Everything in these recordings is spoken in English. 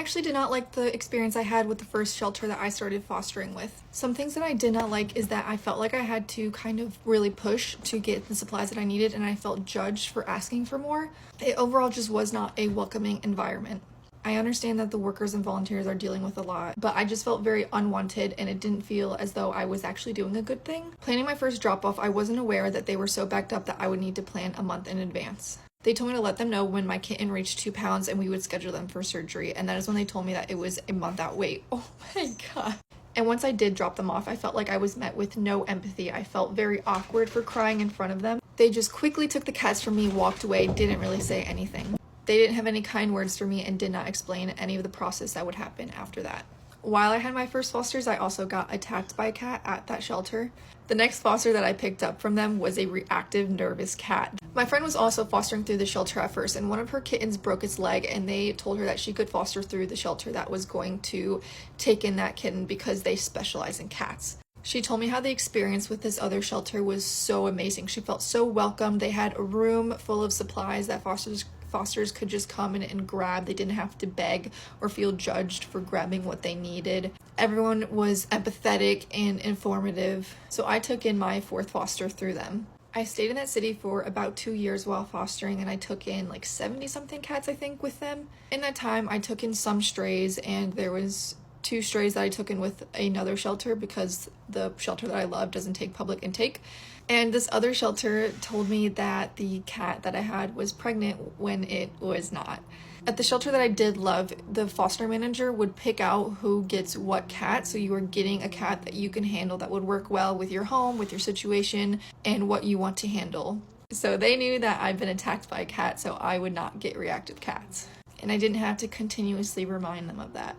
actually did not like the experience I had with the first shelter that I started fostering with. Some things that I did not like is that I felt like I had to kind of really push to get the supplies that I needed, and I felt judged for asking for more. It overall just was not a welcoming environment. I understand that the workers and volunteers are dealing with a lot, but I just felt very unwanted and it didn't feel as though I was actually doing a good thing. Planning my first drop-off, I wasn't aware that they were so backed up that I would need to plan a month in advance. They told me to let them know when my kitten reached 2 pounds and we would schedule them for surgery, and that is when they told me that it was a month out wait. Oh my god. And once I did drop them off, I felt like I was met with no empathy. I felt very awkward for crying in front of them. They just quickly took the cats from me, walked away, didn't really say anything. They didn't have any kind words for me and did not explain any of the process that would happen after that. While I had my first fosters, I also got attacked by a cat at that shelter. The next foster that I picked up from them was a reactive, nervous cat. My friend was also fostering through the shelter at first, and one of her kittens broke its leg, and they told her that she could foster through the shelter that was going to take in that kitten because they specialize in cats. She told me how the experience with this other shelter was so amazing. She felt so welcome. They had a room full of supplies that fosters could just come in and grab. They didn't have to beg or feel judged for grabbing what they needed. Everyone was empathetic and informative, so I took in my fourth foster through them. I stayed in that city for about 2 years while fostering, and I took in like 70 something cats, I think, with them. In that time, I took in some strays, and there was 2 strays that I took in with another shelter because the shelter that I love doesn't take public intake. And this other shelter told me that the cat that I had was pregnant when it was not. At the shelter that I did love, the foster manager would pick out who gets what cat, so you are getting a cat that you can handle that would work well with your home, with your situation, and what you want to handle. So they knew that I'd been attacked by a cat, so I would not get reactive cats. And I didn't have to continuously remind them of that.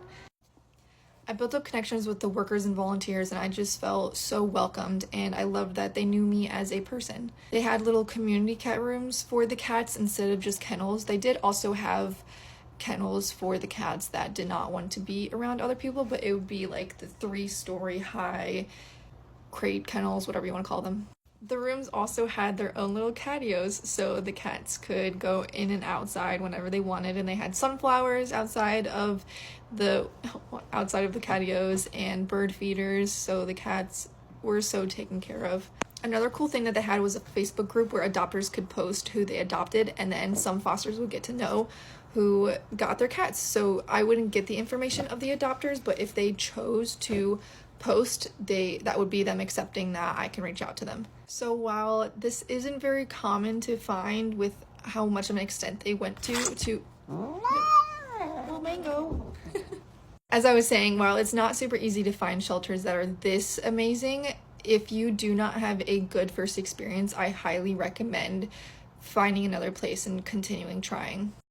I built up connections with the workers and volunteers, and I just felt so welcomed, and I loved that they knew me as a person. They had little community cat rooms for the cats instead of just kennels. They did also have kennels for the cats that did not want to be around other people, but it would be like the 3-story high crate kennels, whatever you want to call them. The rooms also had their own little catios, so the cats could go in and outside whenever they wanted, and they had sunflowers outside of the catios and bird feeders, so the cats were so taken care of. Another cool thing that they had was a Facebook group where adopters could post who they adopted, and then some fosters would get to know who got their cats. So I wouldn't get the information of the adopters, but if they chose to post, that would be them accepting that I can reach out to them. So while this isn't very common to find with how much of an extent they went to oh, Mango. As I was saying, while it's not super easy to find shelters that are this amazing, if you do not have a good first experience, I highly recommend finding another place and continuing trying.